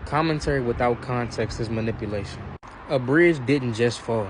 Commentary without context is manipulation. A bridge didn't just fall.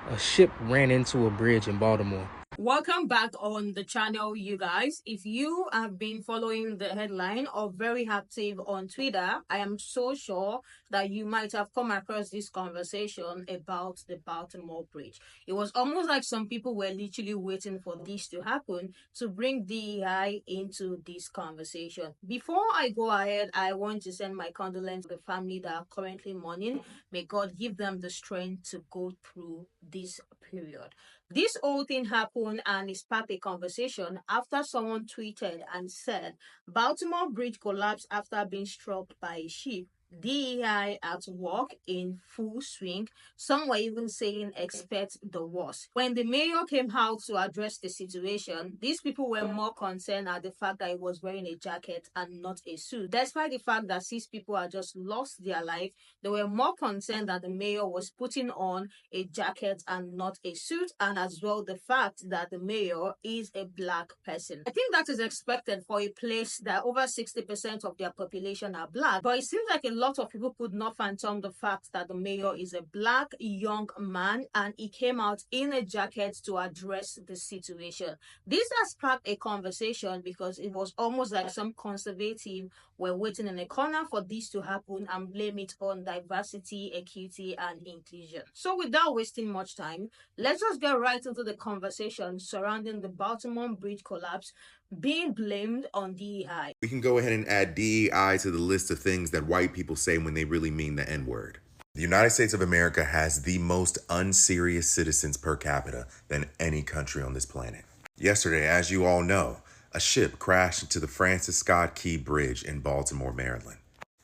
A ship ran into a bridge in Baltimore. Welcome back on the channel, you guys. If you have been following the headline or very active on Twitter, I am so sure that you might have come across this conversation about the Baltimore Bridge. It was almost like some people were literally waiting for this to happen to bring DEI into this conversation. Before I go ahead, I want to send my condolences to the family that are currently mourning. May God give them the strength to go through this period. This whole thing happened and it sparked a conversation after someone tweeted and said Baltimore bridge collapsed after being struck by a ship. DEI at work in full swing. Some were even saying expect the worst. When the mayor came out to address the situation, these people were more concerned at the fact that he was wearing a jacket and not a suit. Despite the fact that 6 people had just lost their life, they were more concerned that the mayor was putting on a jacket and not a suit, and as well the fact that the mayor is a black person. I think that is expected for a place that over 60% of their population are black, but it seems like a lot of people could not fathom the fact that the mayor is a black young man and he came out in a jacket to address the situation. This has sparked a conversation because it was almost like some conservative were waiting in a corner for this to happen and blame it on diversity, equity, and inclusion. So without wasting much time, let's just get right into the conversation surrounding the Baltimore bridge collapse being blamed on DEI. We can go ahead and add DEI to the list of things that white people say when they really mean the N-word. The United States of America has the most unserious citizens per capita than any country on this planet. Yesterday, as you all know, a ship crashed into the Francis Scott Key Bridge in Baltimore, Maryland.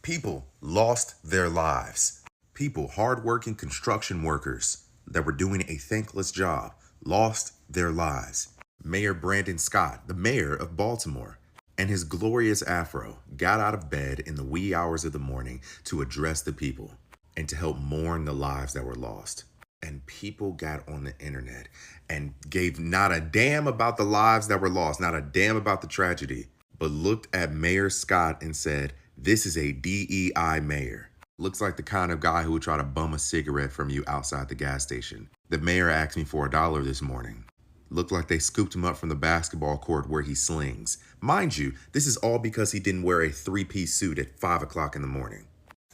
People lost their lives. People, hardworking construction workers that were doing a thankless job, lost their lives. Mayor Brandon Scott, the mayor of Baltimore, and his glorious afro got out of bed in the wee hours of the morning to address the people and to help mourn the lives that were lost. And people got on the internet and gave not a damn about the lives that were lost, not a damn about the tragedy, but looked at Mayor Scott and said, this is a DEI mayor. Looks like the kind of guy who would try to bum a cigarette from you outside the gas station. The mayor asked me for $1 this morning. Looked like they scooped him up from the basketball court where he slings. Mind you, this is all because he didn't wear a 3-piece suit at 5 o'clock in the morning.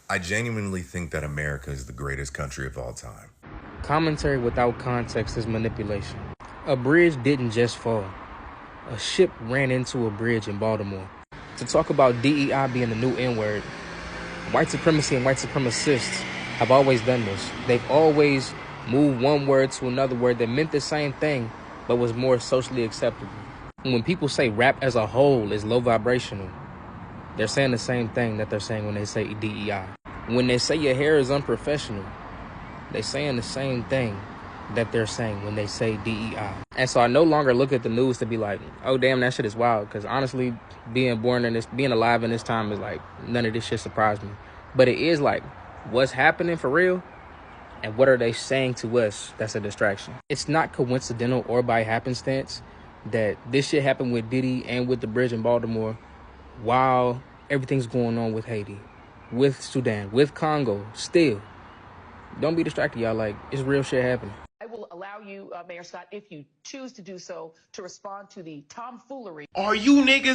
I genuinely think that America is the greatest country of all time. Commentary without context is manipulation. A bridge didn't just fall. A ship ran into a bridge in Baltimore. To talk about DEI being the new N-word, white supremacy and white supremacists have always done this. They've always moved one word to another word that meant the same thing, but was more socially acceptable. When people say rap as a whole is low vibrational, they're saying the same thing that they're saying when they say DEI. When they say your hair is unprofessional, they're saying the same thing that they're saying when they say DEI. And so I no longer look at the news to be like, oh damn, that shit is wild. Because honestly, being alive in this time is like, none of this shit surprised me. But it is like, what's happening for real? And what are they saying to us that's a distraction? It's not coincidental or by happenstance that this shit happened with Diddy and with the bridge in Baltimore while everything's going on with Haiti, with Sudan, with Congo still. Don't be distracted, y'all. Like, it's real shit happening. I will allow you, Mayor Scott, if you choose to do so, to respond to the tomfoolery. Are you DEI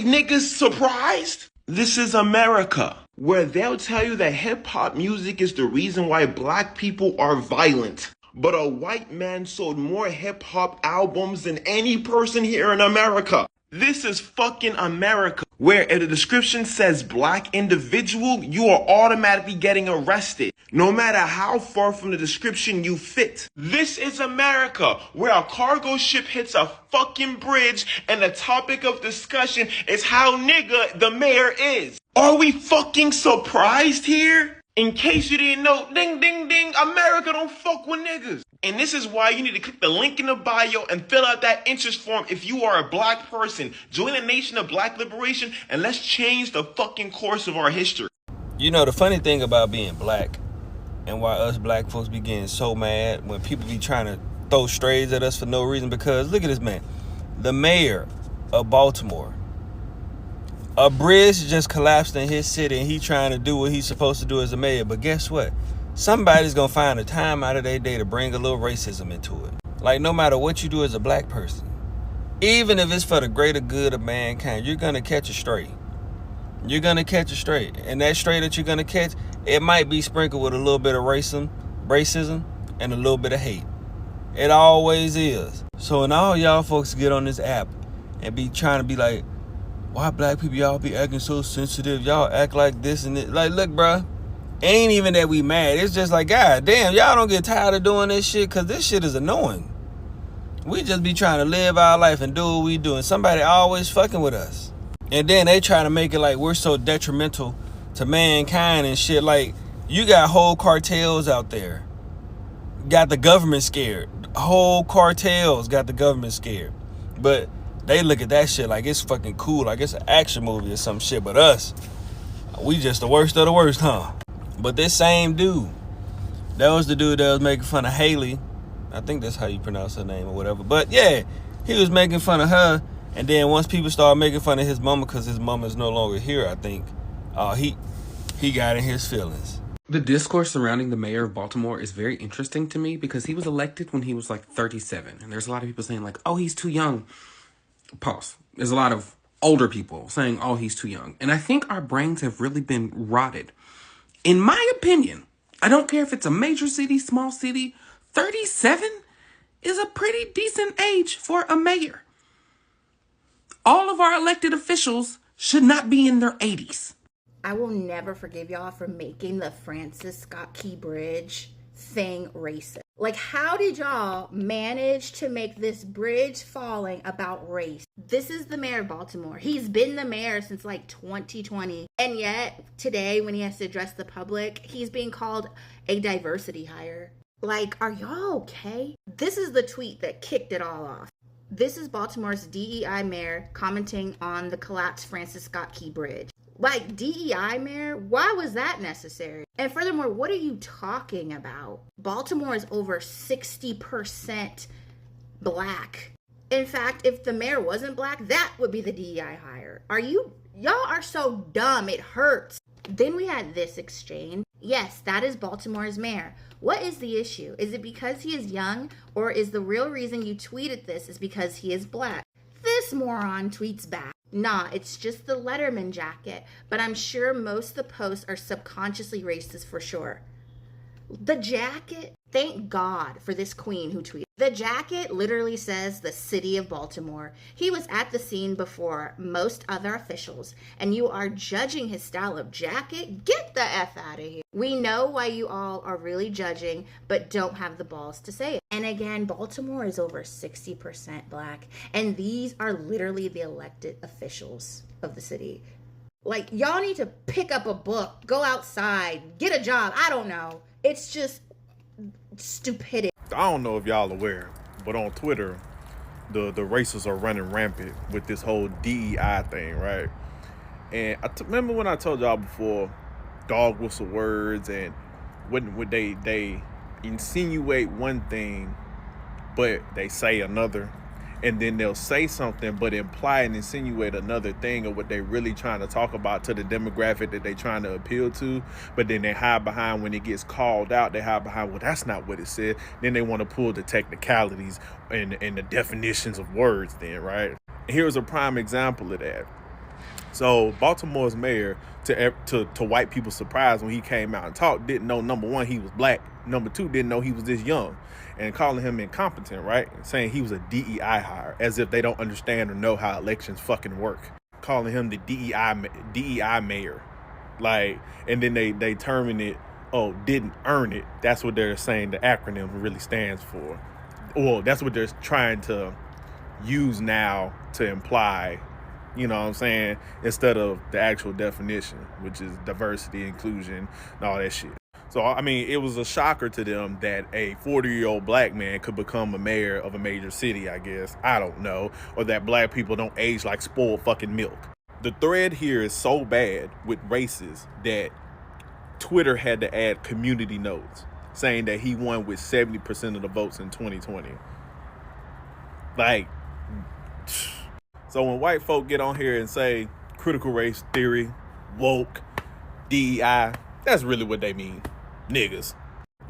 niggas surprised? This is America, where they'll tell you that hip-hop music is the reason why black people are violent. But a white man sold more hip-hop albums than any person here in America. This is fucking America, where if the description says black individual, you are automatically getting arrested, no matter how far from the description you fit. This is America, where a cargo ship hits a fucking bridge and the topic of discussion is how nigga the mayor is. Are we fucking surprised here? In case you didn't know, ding, ding, ding, America don't fuck with niggas. And this is why you need to click the link in the bio and fill out that interest form if you are a black person. Join the nation of black liberation and let's change the fucking course of our history. You know, the funny thing about being black and why us black folks be getting so mad when people be trying to throw strays at us for no reason, because look at this man, the mayor of Baltimore, A bridge just collapsed in his city and he trying to do what he's supposed to do as a mayor. But guess what? Somebody's gonna find a time out of their day to bring a little racism into it. Like, no matter what you do as a black person, even if it's for the greater good of mankind, you're gonna catch a stray. You're gonna catch a stray. And that stray that you're gonna catch, it might be sprinkled with a little bit of racism and a little bit of hate. It always is. So when all y'all folks get on this app and be trying to be like, why black people y'all be acting so sensitive? Y'all act like this and it. Like, look, bruh, ain't even that we mad. It's just like, God damn, y'all don't get tired of doing this shit, because this shit is annoying. We just be trying to live our life and do what we do, and somebody always fucking with us. And then they try to make it like we're so detrimental to mankind and shit. Like, you got whole cartels out there. Got the government scared. Whole cartels got the government scared. But they look at that shit like it's fucking cool, like it's an action movie or some shit. But us, we just the worst of the worst, huh? But this same dude, that was the dude that was making fun of Haley. I think that's how you pronounce her name or whatever. But yeah, he was making fun of her. And then once people started making fun of his mama, because his mama is no longer here, I think, he got in his feelings. The discourse surrounding the mayor of Baltimore is very interesting to me because he was elected when he was like 37. And there's a lot of people saying like, oh, he's too young. Pause. There's a lot of older people saying, oh, he's too young. And I think our brains have really been rotted. In my opinion, I don't care if it's a major city, small city, 37 is a pretty decent age for a mayor. All of our elected officials should not be in their 80s. I will never forgive y'all for making the Francis Scott Key Bridge thing racist. Like, how did y'all manage to make this bridge falling about race? This is the mayor of Baltimore. He's been the mayor since like 2020. And yet today, when he has to address the public, he's being called a diversity hire. Like, are y'all okay? This is the tweet that kicked it all off. This is Baltimore's DEI mayor commenting on the collapsed Francis Scott Key Bridge. Like, DEI mayor? Why was that necessary? And furthermore, what are you talking about? Baltimore is over 60% black. In fact, if the mayor wasn't black, that would be the DEI hire. Y'all are so dumb, it hurts. Then we had this exchange. Yes, that is Baltimore's mayor. What is the issue? Is it because he is young, or is the real reason you tweeted this is because he is black? This moron tweets back. Nah, it's just the Letterman jacket, but I'm sure most of the posts are subconsciously racist for sure. The jacket, thank God for this queen who tweeted. The jacket literally says the city of Baltimore. He was at the scene before most other officials, and you are judging his style of jacket? Get the F out of here. We know why you all are really judging, but don't have the balls to say it. And again, Baltimore is over 60% black, and these are literally the elected officials of the city. Like, y'all need to pick up a book, go outside, get a job. I don't know. It's just stupidity. I don't know if y'all aware, but on Twitter, the racists are running rampant with this whole DEI thing, right? And remember when I told y'all before, dog whistle words, and when they insinuate one thing, but they say another, and then they'll say something but imply and insinuate another thing of what they're really trying to talk about to the demographic that they're trying to appeal to, but then they hide behind, when it gets called out, they hide behind, well, that's not what it said. Then they want to pull the technicalities and the definitions of words then, right? Here's a prime example of that. So Baltimore's mayor, to white people's surprise, when he came out and talked, didn't know, number one, he was black. Number two, didn't know he was this young, and calling him incompetent, right? Saying he was a DEI hire, as if they don't understand or know how elections fucking work. Calling him the DEI mayor, like, and then they terming it, oh, didn't earn it. That's what they're saying the acronym really stands for. Well, that's what they're trying to use now to imply, you know what I'm saying, instead of the actual definition, which is diversity, inclusion, and all that shit. So, I mean, it was a shocker to them that a 40-year-old black man could become a mayor of a major city, I guess. I don't know. Or that black people don't age like spoiled fucking milk. The thread here is so bad with races that Twitter had to add community notes saying that he won with 70% of the votes in 2020. Like, so when white folk get on here and say critical race theory, woke, DEI. That's really what they mean. Niggas.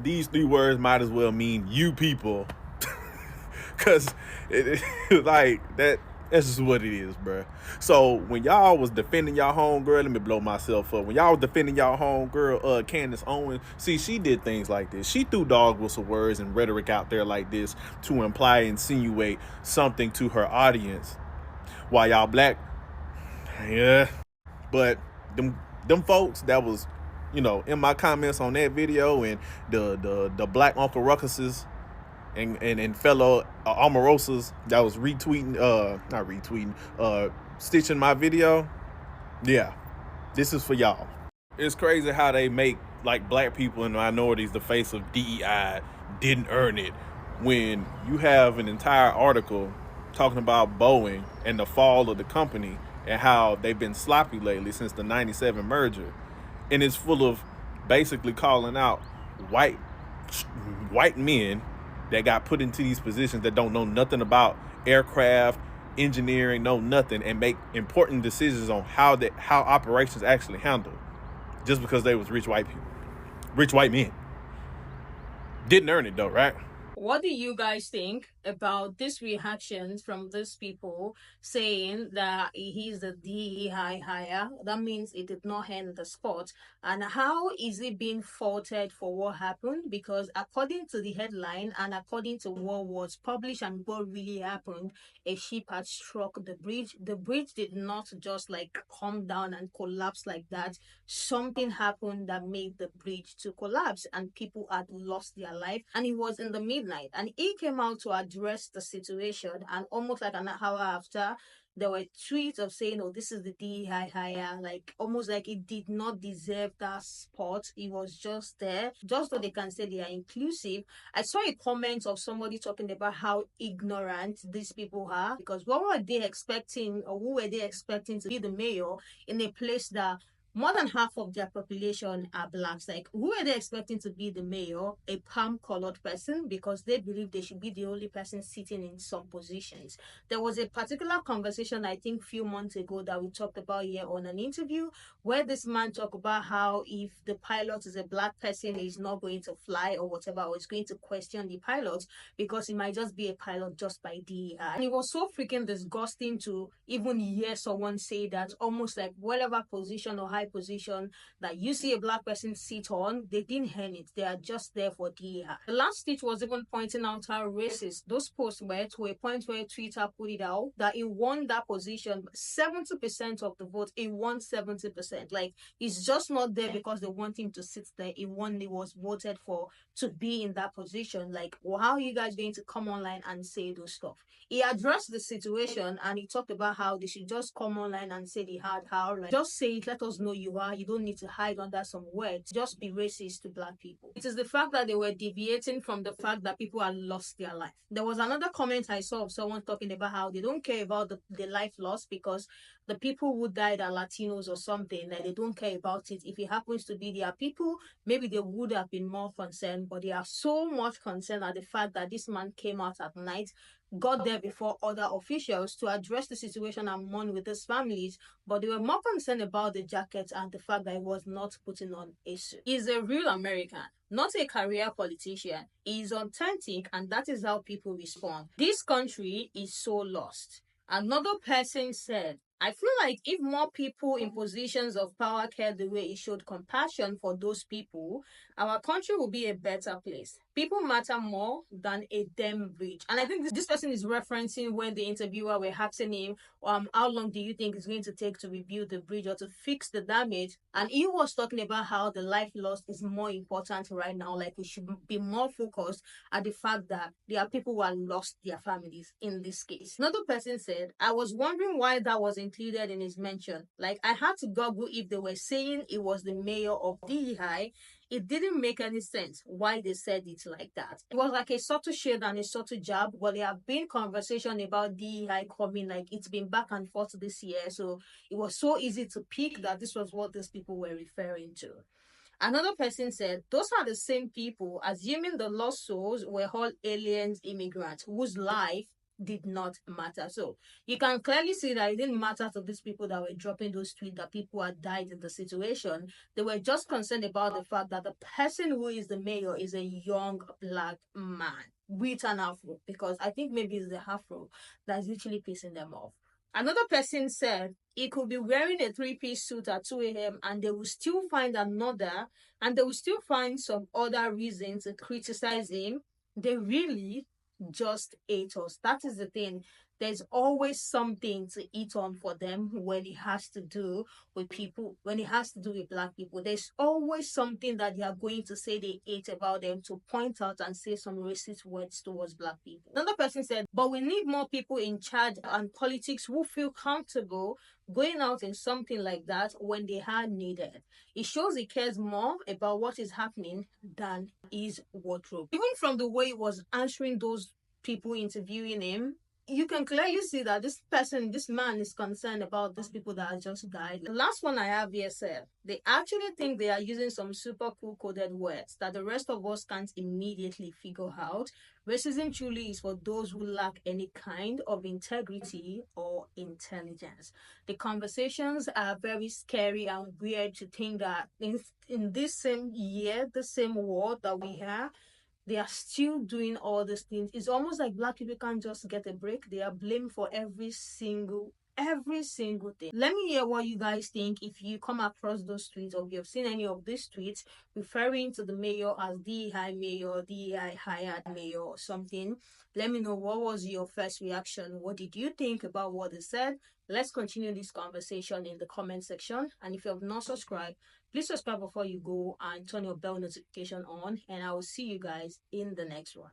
These three words might as well mean you people. Cause like that's just what it is, bruh. So when y'all was defending y'all homegirl, let me blow myself up. When y'all was defending y'all homegirl, Candace Owens, see, she did things like this. She threw dog whistle words and rhetoric out there like this to imply, insinuate something to her audience. While y'all black, yeah. But them folks that was, in my comments on that video, and the black Uncle Ruckuses and fellow Omarosas that was stitching my video. Yeah, this is for y'all. It's crazy how they make like black people and minorities the face of DEI, didn't earn it, when you have an entire article talking about Boeing and the fall of the company and how they've been sloppy lately since the 97 merger. And it's full of basically calling out white men that got put into these positions that don't know nothing about aircraft, engineering, know nothing, and make important decisions on how operations actually handle, just because they was rich white people, rich white men. Didn't earn it though, right? What do you guys think about this reactions from these people saying that he's the DEI hire? That means it did not end the spot. And how is it being faulted for what happened? Because according to the headline and according to what was published and what really happened, a ship had struck the bridge. The bridge did not just like come down and collapse like that. Something happened that made the bridge to collapse, and people had lost their life, and it was in the midnight, and he came out to address the situation, and almost like an hour after, there were tweets of saying, oh, this is the DEI hire, like almost like it did not deserve that spot. It was just there, just so they can say they are inclusive. I saw a comment of somebody talking about how ignorant these people are, because what were they expecting, or who were they expecting to be the mayor in a place that more than half of their population are blacks? Like, who are they expecting to be the mayor? A palm-colored person, because they believe they should be the only person sitting in some positions. There was a particular conversation, I think, a few months ago that we talked about here on an interview, where this man talked about how if the pilot is a black person, he's not going to fly or whatever, or he's going to question the pilot because he might just be a pilot just by DEI. And it was so freaking disgusting to even hear someone say that, almost like whatever position or high position that you see a black person sit on, they didn't earn it. They are just there for DEI. The last stitch was even pointing out how racist those posts were, to a point where Twitter put it out that he won that position 70% of the vote. He won 70%. Like, he's just not there because they want him to sit there. He was voted for to be in that position. Like, well, how are you guys going to come online and say those stuff? He addressed the situation, and he talked about how they should just come online and say they had how, like, just say it, let us know you are. You don't need to hide under some words. Just be racist to black people. It is the fact that they were deviating from the fact that people had lost their life. There was another comment I saw of someone talking about how they don't care about the life lost because the people who died are Latinos or something. Like, they don't care about it. If it happens to be their people, maybe they would have been more concerned, but they are so much concerned at the fact that this man came out at night, got there before other officials to address the situation and mourn with his families, but they were more concerned about the jacket and the fact that he was not putting on a suit. He's a real American, not a career politician. He's authentic, and that is how people respond. This country is so lost. Another person said, I feel like if more people in positions of power cared the way it showed compassion for those people, our country will be a better place. People matter more than a damn bridge. And I think this person is referencing when the interviewer were asking him, how long do you think it's going to take to rebuild the bridge or to fix the damage? And he was talking about how the life lost is more important right now. Like, we should be more focused at the fact that there are people who have lost their families in this case. Another person said, I was wondering why that was included in his mention. Like, I had to Google if they were saying it was the mayor of DEI. It didn't make any sense why they said it like that. It was like a subtle shade and a subtle jab, but there have been conversation about DEI coming, like it's been back and forth this year, so it was so easy to pick that this was what these people were referring to. Another person said, those are the same people, assuming the lost souls were all aliens, immigrants, whose life did not matter. So you can clearly see that it didn't matter to these people that were dropping those tweets that people had died in the situation. They were just concerned about the fact that the person who is the mayor is a young black man with an afro, because I think maybe it's the afro that's literally pissing them off. Another person said he could be wearing a three-piece suit at 2 a.m. and they will still find another, and they will still find some other reasons to criticize him. They really just hate us. That is the thing. There's always something to eat on for them when it has to do with people, when it has to do with black people. There's always something that they are going to say they hate about them, to point out and say some racist words towards black people. Another person said, but we need more people in charge and politics who feel comfortable going out in something like that when they are needed. It shows he cares more about what is happening than his wardrobe. Even from the way he was answering those people interviewing him, you can clearly see that this man is concerned about these people that have just died. The last one I have here said, they actually think they are using some super cool coded words that the rest of us can't immediately figure out. Racism truly is for those who lack any kind of integrity or intelligence. The conversations are very scary and weird to think that in this same year, the same world that we have, they are still doing all these things. It's almost like black people can't just get a break. They are blamed for every single thing. Let me hear what you guys think if you come across those tweets, or if you have seen any of these tweets referring to the mayor as DEI mayor, DEI hired mayor or something. Let me know, what was your first reaction? What did you think about what they said? Let's continue this conversation in the comment section. And if you have not subscribed, please subscribe before you go and turn your bell notification on. And I will see you guys in the next one.